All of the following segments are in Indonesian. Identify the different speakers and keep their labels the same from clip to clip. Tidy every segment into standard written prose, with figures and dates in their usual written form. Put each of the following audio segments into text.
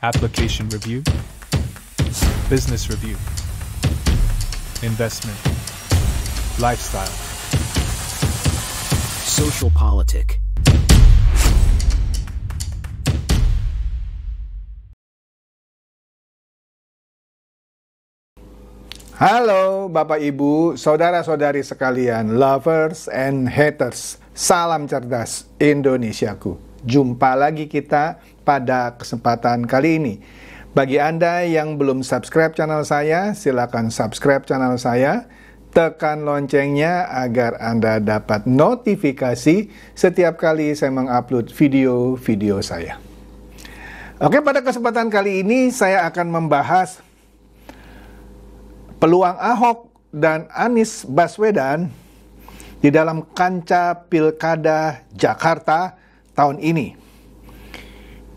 Speaker 1: application review, business review, investment, lifestyle,
Speaker 2: social politic.
Speaker 3: Halo Bapak Ibu, saudara-saudari sekalian, lovers and haters. Salam cerdas Indonesiaku. Jumpa lagi kita pada kesempatan kali ini. Bagi Anda yang belum subscribe channel saya, silakan subscribe channel saya. Tekan loncengnya agar Anda dapat notifikasi setiap kali saya mengupload video-video saya. Oke, pada kesempatan kali ini saya akan membahas peluang Ahok dan Anies Baswedan di dalam kancah Pilkada Jakarta tahun ini.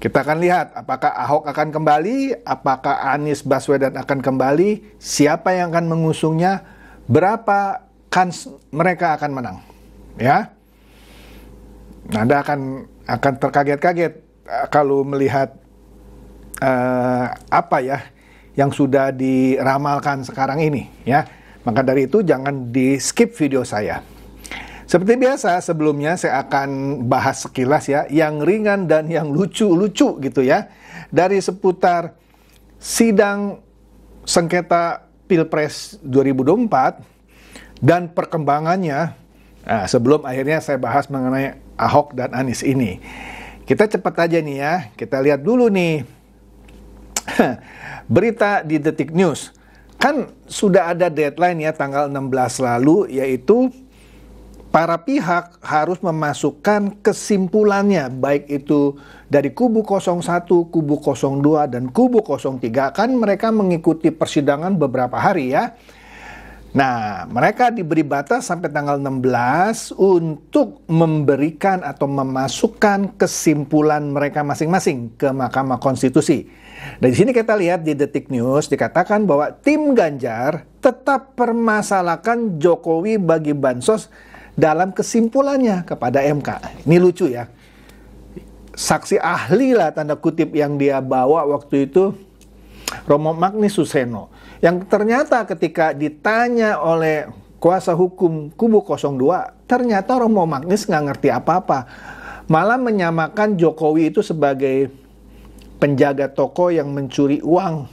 Speaker 3: Kita akan lihat apakah Ahok akan kembali, apakah Anies Baswedan akan kembali, siapa yang akan mengusungnya, berapa kans mereka akan menang. Ya, Anda akan terkaget-kaget kalau melihat apa ya yang sudah diramalkan sekarang ini, ya. Maka dari itu jangan di skip video saya. Seperti biasa sebelumnya saya akan bahas sekilas ya, yang ringan dan yang lucu-lucu gitu ya, dari seputar sidang sengketa Pilpres 2024 dan perkembangannya. Nah, sebelum akhirnya saya bahas mengenai Ahok dan Anies ini. Kita cepat aja nih ya, kita lihat dulu nih berita di Detik News. Kan sudah ada deadline ya tanggal 16 lalu, yaitu para pihak harus memasukkan kesimpulannya, baik itu dari kubu 01, kubu 02, dan kubu 03. Kan mereka mengikuti persidangan beberapa hari ya. Nah, mereka diberi batas sampai tanggal 16 untuk memberikan atau memasukkan kesimpulan mereka masing-masing ke Mahkamah Konstitusi. Dari sini kita lihat di Detik News dikatakan bahwa tim Ganjar tetap permasalahkan Jokowi bagi bansos dalam kesimpulannya kepada MK. Ini lucu ya. Saksi ahli lah tanda kutip yang dia bawa waktu itu Romo Magnis Suseno, yang ternyata ketika ditanya oleh kuasa hukum kubu 02, ternyata Romo Magnis nggak ngerti apa-apa. Malah menyamakan Jokowi itu sebagai penjaga toko yang mencuri uang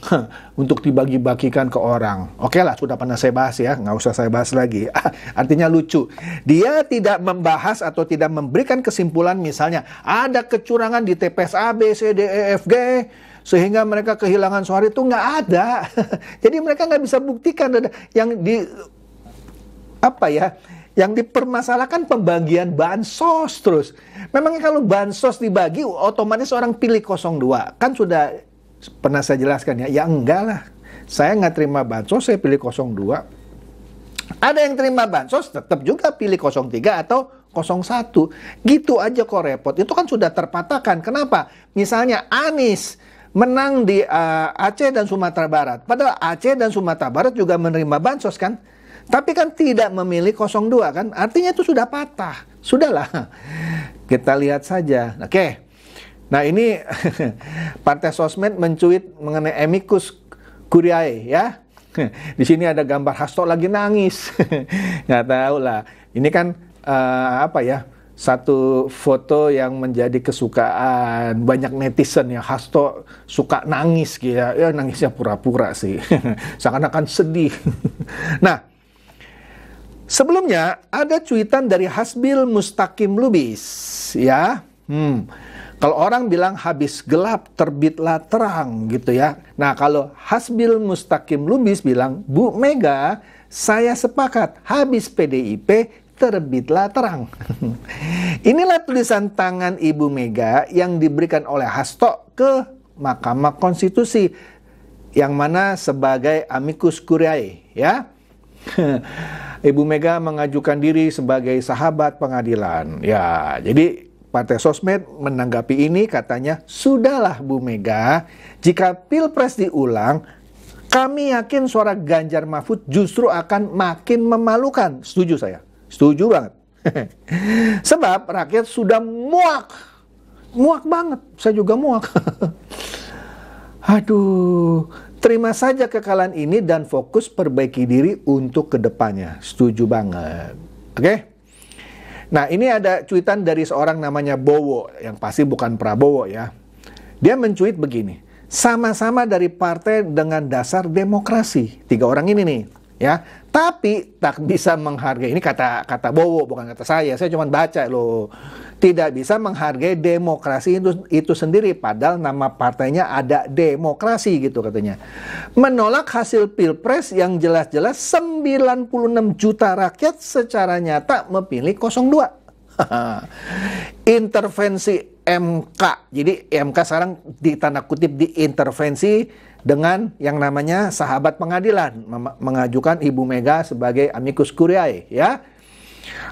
Speaker 3: untuk dibagi-bagikan ke orang. Oke lah, sudah pernah saya bahas ya, nggak usah saya bahas lagi. Artinya lucu. Dia tidak membahas atau tidak memberikan kesimpulan misalnya ada kecurangan di TPS A, B, C, D, E, F, G, sehingga mereka kehilangan suara, itu nggak ada. Jadi mereka nggak bisa buktikan. Yang yang dipermasalahkan pembagian bansos terus. Memangnya kalau bansos dibagi otomatis orang pilih 02. Kan sudah pernah saya jelaskan ya. Ya enggak lah. Saya nggak terima bansos, saya pilih 02. Ada yang terima bansos tetap juga pilih 03 atau 01. Gitu aja kok repot. Itu kan sudah terpatahkan. Kenapa? Misalnya Anies menang di Aceh dan Sumatera Barat. Padahal Aceh dan Sumatera Barat juga menerima bansos kan. Tapi kan tidak memilih 02 kan. Artinya itu sudah patah. Sudahlah. Kita lihat saja. Oke. Nah ini Partai Sosmed mencuit mengenai amicus curiae ya. Di sini ada gambar Hasto lagi nangis. Nggak tahu lah. Ini kan satu foto yang menjadi kesukaan banyak netizen ya. Hasto suka nangis gitu ya. Nangisnya pura-pura sih. Seakan-akan sedih. Nah, sebelumnya ada cuitan dari Hasbil Mustaqim Lubis ya. Kalau orang bilang habis gelap terbitlah terang gitu ya. Nah, kalau Hasbil Mustaqim Lubis bilang, Bu Mega, saya sepakat, habis PDIP terbitlah terang. Inilah tulisan tangan Ibu Mega yang diberikan oleh Hasto ke Mahkamah Konstitusi, yang mana sebagai amicus curiae ya. Ibu Mega mengajukan diri sebagai sahabat pengadilan. Ya, jadi Partai Sosmed menanggapi ini katanya, sudahlah Bu Mega, jika Pilpres diulang, kami yakin suara Ganjar Mahfud justru akan makin memalukan. Setuju saya, setuju banget. Sebab rakyat sudah muak banget, saya juga muak. Aduh, terima saja kekalahan ini dan fokus perbaiki diri untuk kedepannya. Setuju banget. Oke? Nah, ini ada cuitan dari seorang namanya Bowo, yang pasti bukan Prabowo ya. Dia mencuit begini, sama-sama dari partai dengan dasar demokrasi. 3 orang ini nih, ya. Tapi tak bisa menghargai, ini kata Bowo, bukan kata saya cuma baca loh. Tidak bisa menghargai demokrasi itu sendiri, padahal nama partainya ada demokrasi gitu katanya. Menolak hasil pilpres yang jelas-jelas 96 juta rakyat secara nyata memilih 02. Intervensi MK. Jadi MK sekarang ditanda kutip diintervensi dengan yang namanya sahabat pengadilan, mengajukan Ibu Mega sebagai amicus curiae, ya.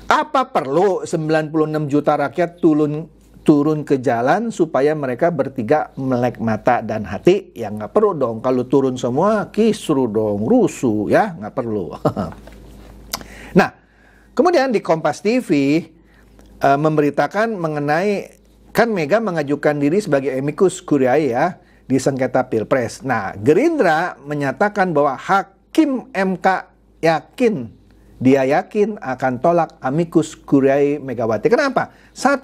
Speaker 3: Apa perlu 96 juta rakyat turun ke jalan supaya mereka bertiga melek mata dan hati? Ya nggak perlu dong. Kalau turun semua kisru dong, rusuh ya, nggak perlu. Nah, kemudian di Kompas TV memberitakan mengenai, kan Mega mengajukan diri sebagai amicus curiae ya di sengketa Pilpres. Nah, Gerindra menyatakan bahwa Hakim MK yakin akan tolak amicus curiae Megawati. Kenapa? 1,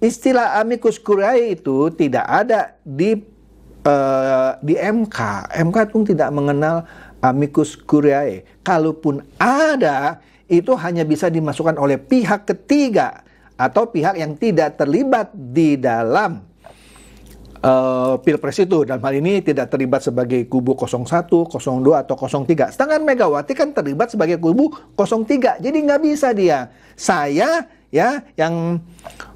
Speaker 3: istilah amicus curiae itu tidak ada di MK. MK pun tidak mengenal amicus curiae. Kalaupun ada, itu hanya bisa dimasukkan oleh pihak ketiga atau pihak yang tidak terlibat di dalam Pilpres itu. Dalam hal ini tidak terlibat sebagai kubu 01, 02, atau 03. Sedangkan Megawati kan terlibat sebagai kubu 03. Jadi nggak bisa dia. Saya ya yang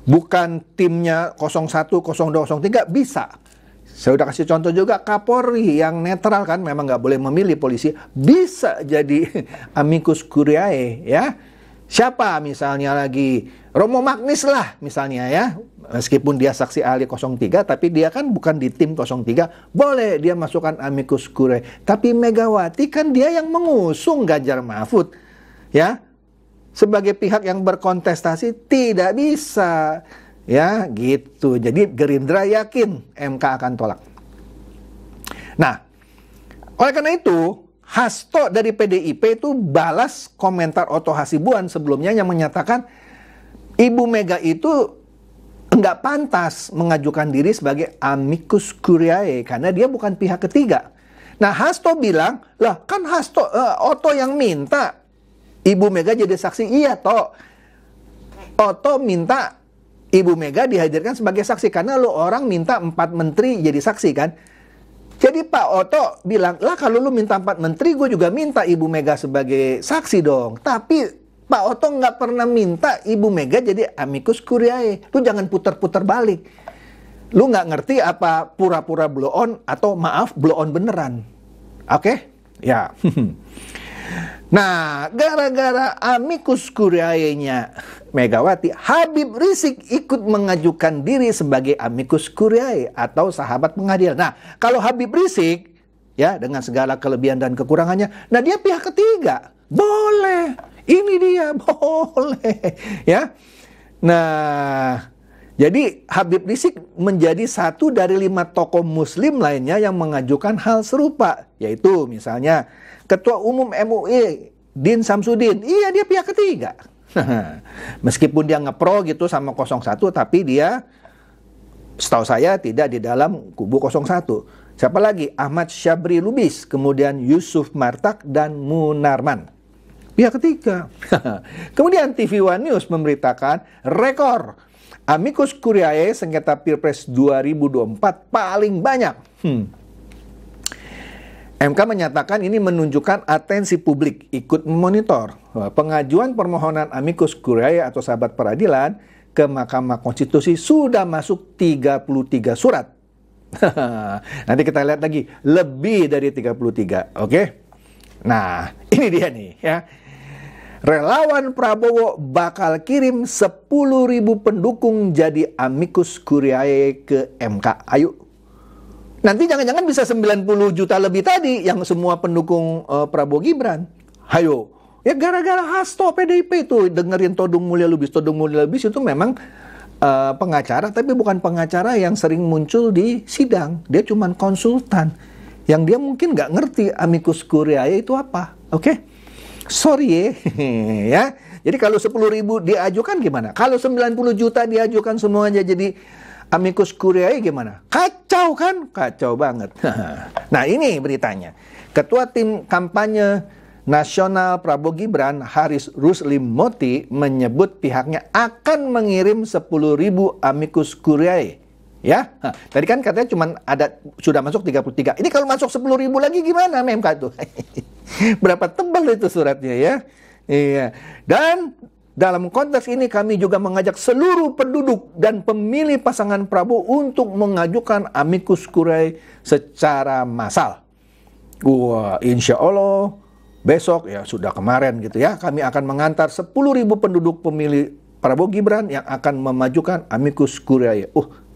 Speaker 3: bukan timnya 01, 02, 03 bisa. Saya udah kasih contoh juga, Kapolri yang netral kan, memang nggak boleh memilih polisi, bisa jadi amicus curiae ya. Siapa misalnya lagi, Romo Magnis lah misalnya ya, meskipun dia saksi ahli 03, tapi dia kan bukan di tim 03, boleh dia masukkan amicus curiae. Tapi Megawati kan dia yang mengusung Ganjar Mahfud ya, sebagai pihak yang berkontestasi tidak bisa ya gitu. Jadi Gerindra yakin MK akan tolak. Nah, oleh karena itu Hasto dari PDIP itu balas komentar Otto Hasibuan sebelumnya yang menyatakan Ibu Mega itu enggak pantas mengajukan diri sebagai amicus curiae karena dia bukan pihak ketiga. Nah, Hasto bilang, lah kan Otto yang minta Ibu Mega jadi saksi. Iya toh, Otto minta Ibu Mega dihadirkan sebagai saksi karena lo orang minta 4 menteri jadi saksi kan. Jadi Pak Otto bilang, lah kalau lu minta 4 menteri, gue juga minta Ibu Mega sebagai saksi dong. Tapi Pak Otto nggak pernah minta Ibu Mega jadi amicus curiae. Lu jangan putar-putar balik. Lu nggak ngerti apa pura-pura blow on atau maaf blow on beneran. Oke? Ya. Nah, gara-gara amicus curiae-nya Megawati, Habib Rizik ikut mengajukan diri sebagai amicus curiae atau sahabat pengadilan. Nah, kalau Habib Rizik ya dengan segala kelebihan dan kekurangannya, nah dia pihak ketiga. Boleh. Ini dia boleh ya. Nah, jadi Habib Rizik menjadi satu dari 5 tokoh muslim lainnya yang mengajukan hal serupa, yaitu misalnya Ketua Umum MUI Din Samsudin. Iya, dia pihak ketiga. Meskipun dia ngepro gitu sama 01, tapi dia setahu saya tidak di dalam kubu 01. Siapa lagi? Ahmad Syabri Lubis, kemudian Yusuf Martak dan Munarman. Pihak ketiga. Kemudian TV One News memberitakan rekor amicus curiae sengketa Pilpres 2024 paling banyak. MK menyatakan ini menunjukkan atensi publik ikut memonitor pengajuan permohonan amicus curiae atau sahabat peradilan ke Mahkamah Konstitusi sudah masuk 33 surat. Nanti kita lihat lagi, lebih dari 33, oke? Nah, ini dia nih ya. Relawan Prabowo bakal kirim 10.000 pendukung jadi amicus curiae ke MK. Ayo. Nanti jangan-jangan bisa 90 juta lebih tadi yang semua pendukung Prabowo Gibran. Ayo. Ya gara-gara Hasto PDIP itu dengerin Todung Mulya Lubis. Todung Mulya Lubis itu memang pengacara, tapi bukan pengacara yang sering muncul di sidang. Dia cuma konsultan, yang dia mungkin nggak ngerti amicus curiae itu apa. Oke? Sorry ya. Jadi kalau 10.000 diajukan gimana? Kalau 90 juta diajukan semuanya jadi amicus curiae gimana? Kacau kan? Kacau banget. Nah ini beritanya. Ketua Tim Kampanye Nasional Prabowo Gibran, Haris Ruslim Moti, menyebut pihaknya akan mengirim 10.000 amicus curiae. Ya, tadi kan katanya cuma sudah masuk 33. Ini kalau masuk 10.000 lagi gimana MK tuh? Berapa tebal itu suratnya ya? Iya. Dan dalam konteks ini kami juga mengajak seluruh penduduk dan pemilih pasangan Prabowo untuk mengajukan amicus curiae secara massal. Wah, insya Allah besok ya sudah kemarin gitu ya, kami akan mengantar 10.000 penduduk pemilih Prabowo Gibran yang akan memajukan amicus curiae.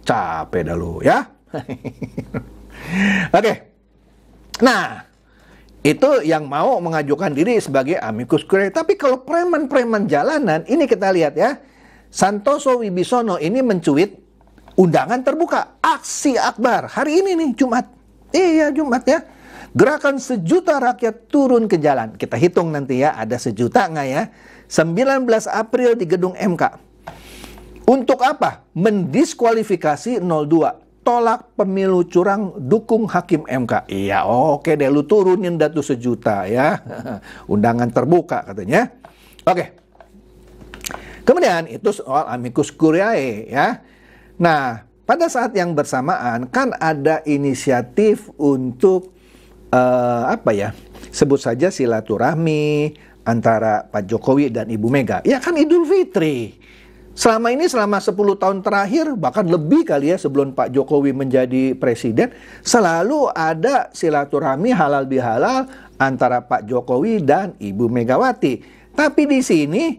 Speaker 3: Capek dah lu ya. Oke. Nah, itu yang mau mengajukan diri sebagai amicus curiae. Tapi kalau preman-preman jalanan, ini kita lihat ya. Santoso Wibisono ini mencuit undangan terbuka aksi akbar hari ini nih, Jumat. Iya, Jumat ya. Gerakan 1 juta rakyat turun ke jalan. Kita hitung nanti ya, ada 1 juta nggak ya? 19 April di gedung MK. Untuk apa? Mendiskualifikasi 02. Tolak pemilu curang, dukung hakim MK. Iya, oke deh, lu turunin dah tuh 1 juta ya. Undangan terbuka katanya. Oke. Kemudian itu soal amicus curiae ya. Nah, pada saat yang bersamaan kan ada inisiatif untuk sebut saja silaturahmi antara Pak Jokowi dan Ibu Mega. Ya kan Idul Fitri. Selama 10 tahun terakhir, bahkan lebih kali ya sebelum Pak Jokowi menjadi presiden, selalu ada silaturahmi halal bihalal antara Pak Jokowi dan Ibu Megawati. Tapi di sini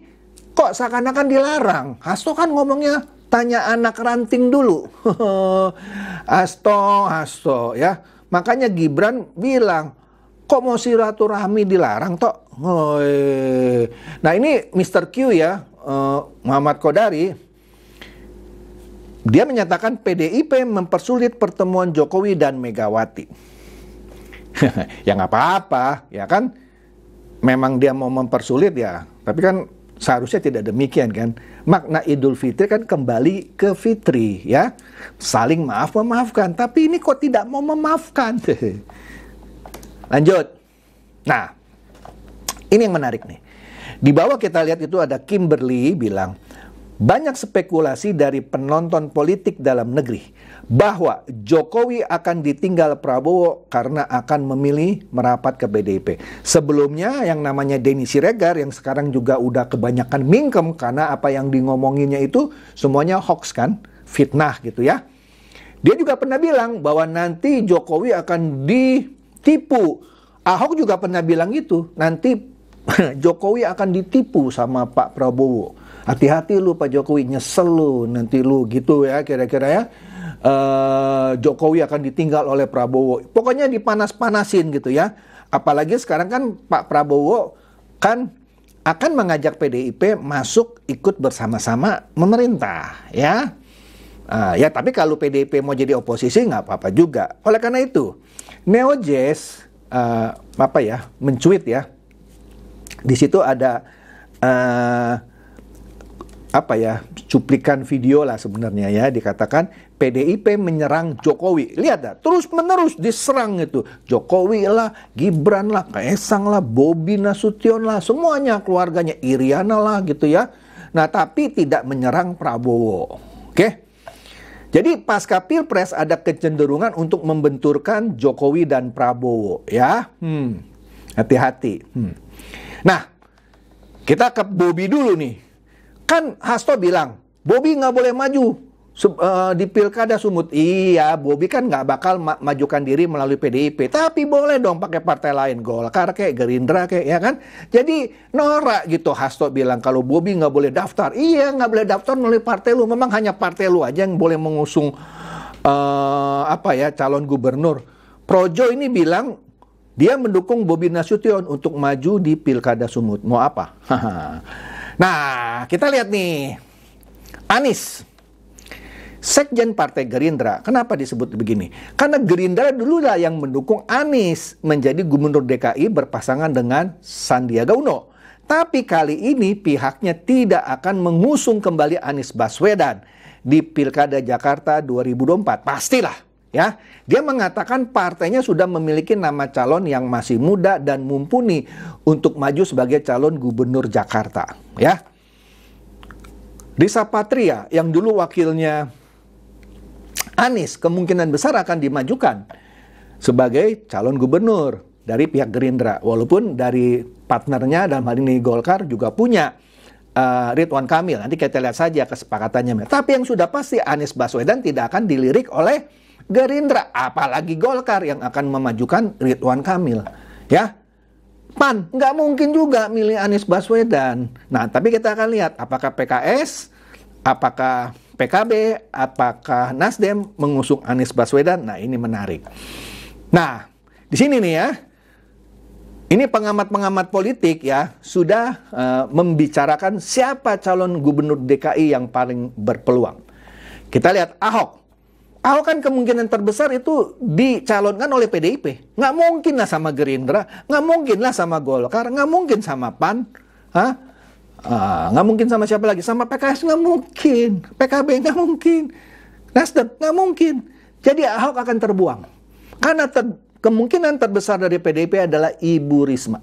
Speaker 3: kok seakan-akan dilarang. Hasto kan ngomongnya tanya anak ranting dulu. Hasto ya. Makanya Gibran bilang, kok mau silaturahmi dilarang toh? Nah ini Mr. Q ya, Muhammad Kodari, dia menyatakan PDIP mempersulit pertemuan Jokowi dan Megawati. Ya nggak apa-apa, ya kan? Memang dia mau mempersulit ya, tapi kan seharusnya tidak demikian kan. Makna Idul Fitri kan kembali ke fitri ya. Saling maaf memaafkan. Tapi ini kok tidak mau memaafkan. Lanjut. Nah, ini yang menarik nih. Di bawah kita lihat itu ada Kimberly bilang, banyak spekulasi dari penonton politik dalam negeri bahwa Jokowi akan ditinggal Prabowo karena akan memilih merapat ke PDIP. Sebelumnya yang namanya Denny Siregar yang sekarang juga udah kebanyakan mingkem karena apa yang di ngomonginnya itu semuanya hoax kan, fitnah gitu ya. Dia juga pernah bilang bahwa nanti Jokowi akan ditipu. Ahok juga pernah bilang gitu, nanti Jokowi akan ditipu sama Pak Prabowo. Hati-hati lu Pak Jokowi, nyesel lu nanti lu gitu ya kira-kira ya. Jokowi akan ditinggal oleh Prabowo. Pokoknya dipanas-panasin gitu ya. Apalagi sekarang kan Pak Prabowo kan akan mengajak PDIP masuk ikut bersama-sama memerintah ya. Ya tapi kalau PDIP mau jadi oposisi nggak apa-apa juga. Oleh karena itu NeoJazz mencuit ya. Di situ ada cuplikan video lah sebenarnya ya, dikatakan PDIP menyerang Jokowi. Lihat dah, terus menerus diserang itu. Jokowi lah, Gibran lah, Kaesang lah, Bobi Nasution lah, semuanya keluarganya, Iriana lah gitu ya. Nah, tapi tidak menyerang Prabowo. Oke. Jadi pasca Pilpres ada kecenderungan untuk membenturkan Jokowi dan Prabowo ya. Hati-hati. Nah, kita ke Bobi dulu nih. Kan Hasto bilang, Bobi nggak boleh maju di Pilkada Sumut. Iya, Bobi kan nggak bakal majukan diri melalui PDIP. Tapi boleh dong pakai partai lain, Golkar kayak Gerindra kayak ya kan. Jadi norak gitu Hasto bilang kalau Bobi nggak boleh daftar. Iya, nggak boleh daftar melalui partai lu. Memang hanya partai lu aja yang boleh mengusung calon gubernur. Projo ini bilang dia mendukung Bobi Nasution untuk maju di Pilkada Sumut. Mau apa? Nah, kita lihat nih. Anies. Sekjen Partai Gerindra. Kenapa disebut begini? Karena Gerindra dululah yang mendukung Anies menjadi Gubernur DKI berpasangan dengan Sandiaga Uno. Tapi kali ini pihaknya tidak akan mengusung kembali Anies Baswedan di Pilkada Jakarta 2024. Pastilah, ya. Dia mengatakan partainya sudah memiliki nama calon yang masih muda dan mumpuni untuk maju sebagai calon Gubernur Jakarta, ya. Risa Patria yang dulu wakilnya Anies kemungkinan besar akan dimajukan sebagai calon gubernur dari pihak Gerindra. Walaupun dari partnernya dalam hal ini Golkar juga punya Ridwan Kamil. Nanti kita lihat saja kesepakatannya. Tapi yang sudah pasti Anies Baswedan tidak akan dilirik oleh Gerindra. Apalagi Golkar yang akan memajukan Ridwan Kamil. Ya, PAN nggak mungkin juga milih Anies Baswedan. Nah, tapi kita akan lihat apakah PKS, apakah PKB, apakah Nasdem mengusung Anies Baswedan. Nah, ini menarik. Nah, di sini nih ya, ini pengamat-pengamat politik ya sudah membicarakan siapa calon gubernur DKI yang paling berpeluang. Kita lihat Ahok. Ahok kan kemungkinan terbesar itu dicalonkan oleh PDIP. Nggak mungkin lah sama Gerindra, nggak mungkin lah sama Golkar, nggak mungkin sama PAN. Nggak mungkin sama siapa lagi? Sama PKS nggak mungkin, PKB nggak mungkin, Nasdem nggak mungkin. Jadi Ahok akan terbuang. Karena kemungkinan terbesar dari PDIP adalah Ibu Risma.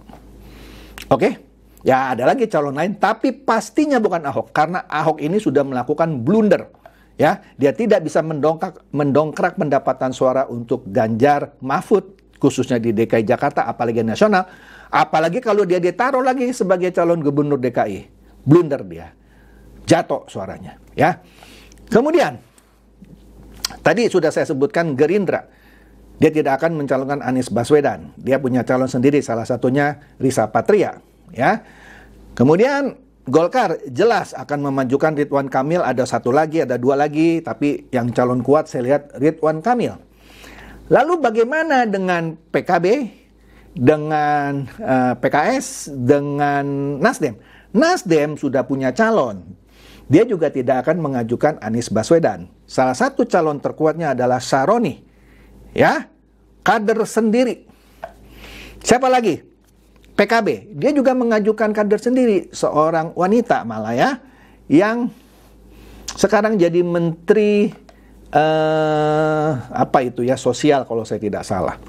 Speaker 3: Oke? Ya ada lagi calon lain, tapi pastinya bukan Ahok. Karena Ahok ini sudah melakukan blunder. Ya, dia tidak bisa mendongkrak pendapatan suara untuk Ganjar Mahfud, khususnya di DKI Jakarta, apalagi nasional. Apalagi kalau dia ditaruh lagi sebagai calon gubernur DKI. Blunder dia. Jatuh suaranya. Ya. Kemudian, tadi sudah saya sebutkan Gerindra. Dia tidak akan mencalonkan Anies Baswedan. Dia punya calon sendiri, salah satunya Risa Patria. Ya. Kemudian Golkar jelas akan memajukan Ridwan Kamil. Ada satu lagi, ada dua lagi. Tapi yang calon kuat saya lihat Ridwan Kamil. Lalu bagaimana dengan PKB? Dengan PKS, dengan Nasdem. Nasdem sudah punya calon. Dia juga tidak akan mengajukan Anies Baswedan. Salah satu calon terkuatnya adalah Saroni. Ya, kader sendiri. Siapa lagi? PKB. Dia juga mengajukan kader sendiri. Seorang wanita malah ya. Yang sekarang jadi menteri apa itu ya, sosial kalau saya tidak salah.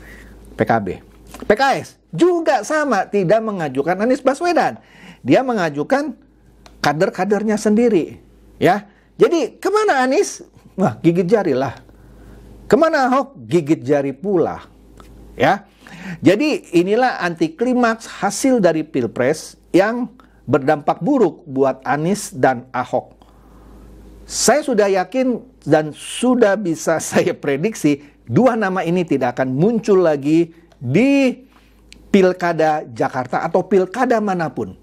Speaker 3: PKB. PKS juga sama, tidak mengajukan Anies Baswedan. Dia mengajukan kader-kadernya sendiri. Ya, jadi kemana Anies? Wah, gigit jari lah. Kemana Ahok? Gigit jari pula. Ya, jadi inilah anti klimaks hasil dari Pilpres yang berdampak buruk buat Anies dan Ahok. Saya sudah yakin dan sudah bisa saya prediksi dua nama ini tidak akan muncul lagi di Pilkada Jakarta atau Pilkada manapun.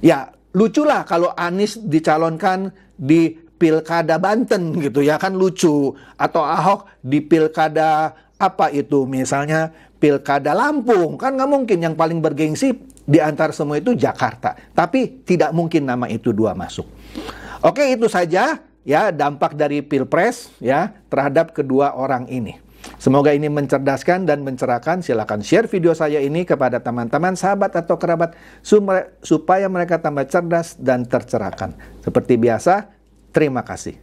Speaker 3: Ya, luculah kalau Anies dicalonkan di Pilkada Banten gitu ya, kan lucu. Atau Ahok di Pilkada apa itu, misalnya Pilkada Lampung. Kan nggak mungkin, yang paling bergengsi di antara semua itu Jakarta. Tapi tidak mungkin nama itu dua masuk. Oke, itu saja ya dampak dari Pilpres ya terhadap kedua orang ini. Semoga ini mencerdaskan dan mencerahkan. Silakan share video saya ini kepada teman-teman, sahabat atau kerabat supaya mereka tambah cerdas dan tercerahkan. Seperti biasa, terima kasih.